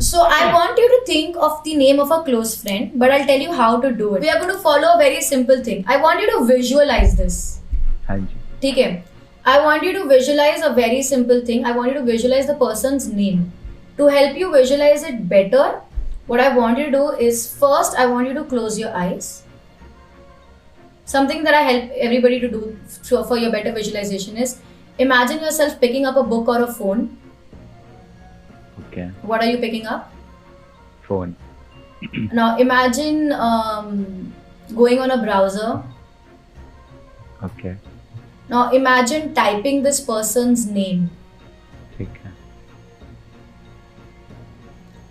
So I want you to think of the name of a close friend, but I'll tell you how to do it. We are going to follow a very simple thing. I want you to visualize this. हाँ जी. ठीक है? I want you to visualize a very simple thing. I want you to visualize the person's name. To help you visualize it better, what I want you to do is first I want you to close your eyes. Something that I help everybody to do for your better visualization is imagine yourself picking up a book or a phone. Okay. What are you picking up? Phone. Now imagine going on a browser. Okay. Now imagine typing this person's name. ठीक है.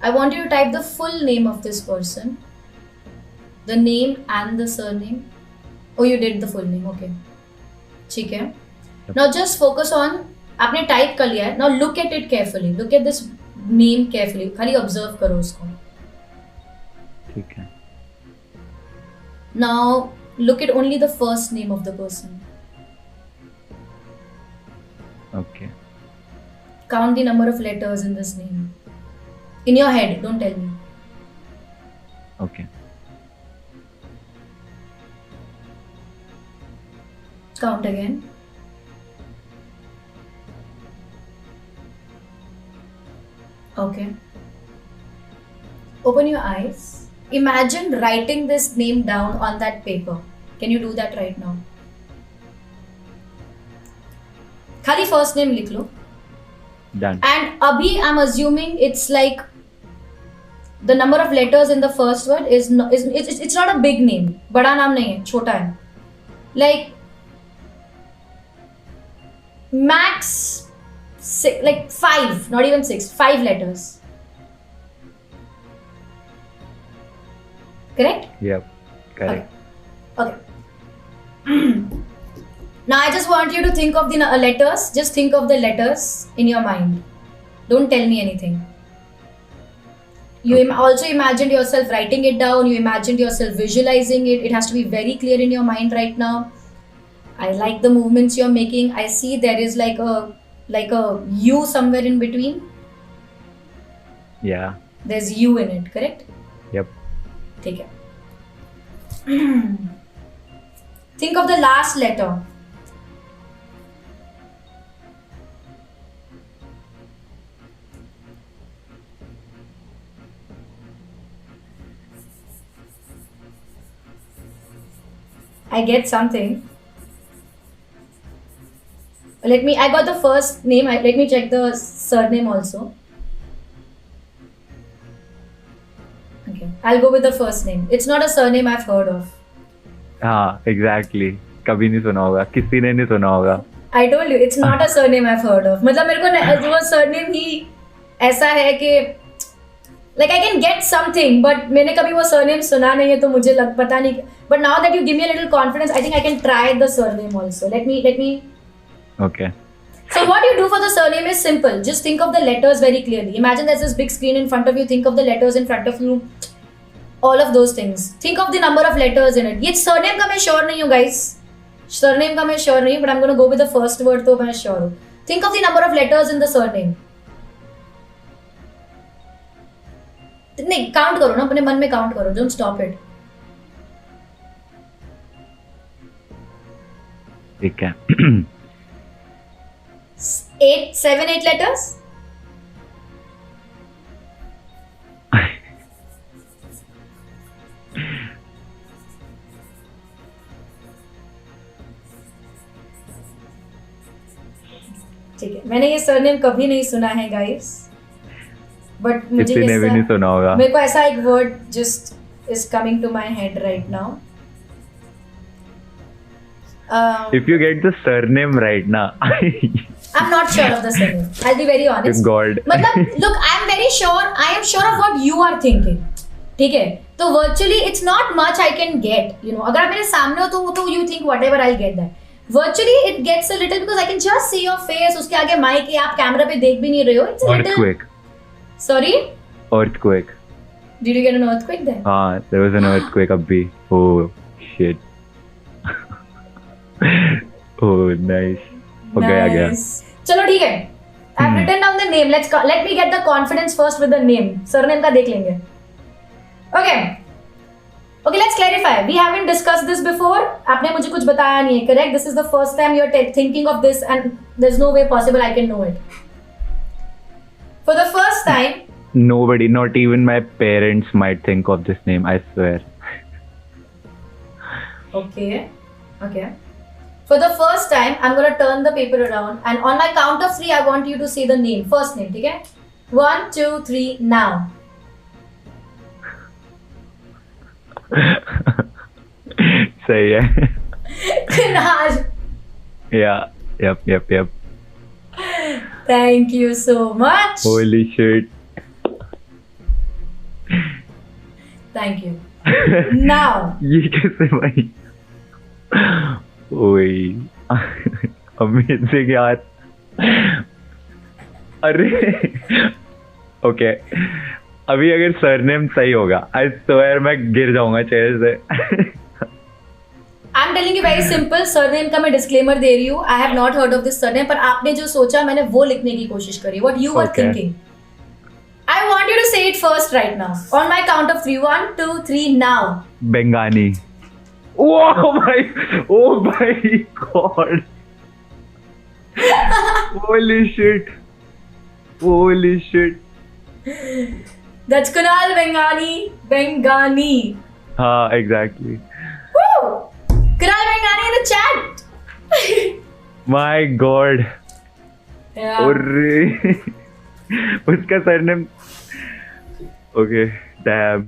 I want you to type the full name of this person. The name and the surname. Oh, you did the full name. Okay. ठीक है. Now just focus on. आपने type कर लिया है. Now look at it carefully. Look at this name carefully. खाली observe करो उसको. ठीक है. Now look at only the first name of the person. Okay. Count the number of letters in this name. In your head, don't tell me. Okay. Count again. Okay. Open your eyes. Imagine writing this name down on that paper. Can you do that right now? खाली first name लिख लो. Done. And अभी I'm assuming it's like the number of letters in the first word is it's not a big name. बड़ा नाम नहीं है, छोटा है. Like max like 5, not even 6, 5 letters. Correct? Yep. Correct. Okay. Now I just want you to think of the letters. Just think of the letters in your mind. Don't tell me anything. You also imagined yourself writing it down. You imagined yourself visualizing it. It has to be very clear in your mind right now. I like the movements you're making. I see there is like a U somewhere in between. Yeah. There's U in it, correct? Yep. ठीक है. Think of the last letter. I get something. I got the first name. Let me check the surname also. Okay, I'll go with the first name. It's not a surname I've heard of. हाँ, exactly. कभी नहीं सुना होगा. किसी ने नहीं सुना होगा. I told you, it's not a surname I've heard of. मतलब मेरे को वो surname ही ऐसा है कि like I can get something, but मैंने कभी वो surname सुना नहीं है तो मुझे पता नहीं. But now that you give me a little confidence, I think I can try the surname also. Let me. Okay. So what you do for the surname is simple. Just think of the letters very clearly. Imagine there's this big screen in front of you. Think of the letters in front of you. All of those things. Think of the number of letters in it. ये surname का मैं sure नहीं हूँ guys. Surname का मैं sure नहीं हूँ, but I'm going to go with the first word तो मैं sure हूँ. Think of the number of letters in the surname. नहीं, count करो ना, अपने मन में count करो. Don't stop it. ठीक है. 7, 8 letters? ठीक है, मैंने ये सरनेम कभी नहीं सुना है गाइस, बट मुझे किसी ने भी नहीं सुना होगा. मेरे को ऐसा एक word just is coming to my head right now. If you get the surname right now, I'm not sure of the surname. I'll be very honest. God. मतलब look, I'm very sure. I am sure of what you are thinking. ठीक है, तो virtually it's not much I can get. You know, अगर आप मेरे सामने हो तो you think whatever I'll get that. Virtually it gets a little because I can just see your face. उसके आगे mic है, आप कैमरा पे देख भी नहीं रहे हो. It's a little. Earthquake. Sorry. Earthquake. Did you get an earthquake there? हाँ, there was an earthquake अभी. Oh shit. Oh nice. हो गया. चलो ठीक है. I've written down the name. Let me get the confidence first with the name. Surname का देख लेंगे. Okay. Okay, let's clarify. We haven't discussed this before. आपने मुझे कुछ बताया नहीं है, correct? This is the first time you're thinking of this, and there's no way possible I can know it. For the first time. Nobody, not even my parents, might think of this name. I swear. Okay. Okay. For the first time, I'm gonna turn the paper around, and on my count of 3, I want you to say the name. First name, ठीक है? 1, 2, 3, now. सही है. Kunal. Yeah. Yep. Thank you so much. Holy shit. Thank you. Now. ये कैसे भाई? ओए. Amazing यार. अरे. Okay. अभी अगर सरनेम सही होगा, I swear मैं गिर जाऊंगा चेयर से. I'm telling you very simple. Surname का मैं disclaimer दे रही हूँ. I have not heard of this surname. पर आपने जो सोचा मैंने वो लिखने की कोशिश करी. What you were Okay. thinking. I want you to say it first right now. On my count of 3. 1, 2, 3, now. Bengani. Oh my God. Holy shit. That's Kunal Bengani. हाँ, exactly. Woo! Kunal Bengani in the chat. My God. Yeah. अरे. उसका surname. Okay, damn.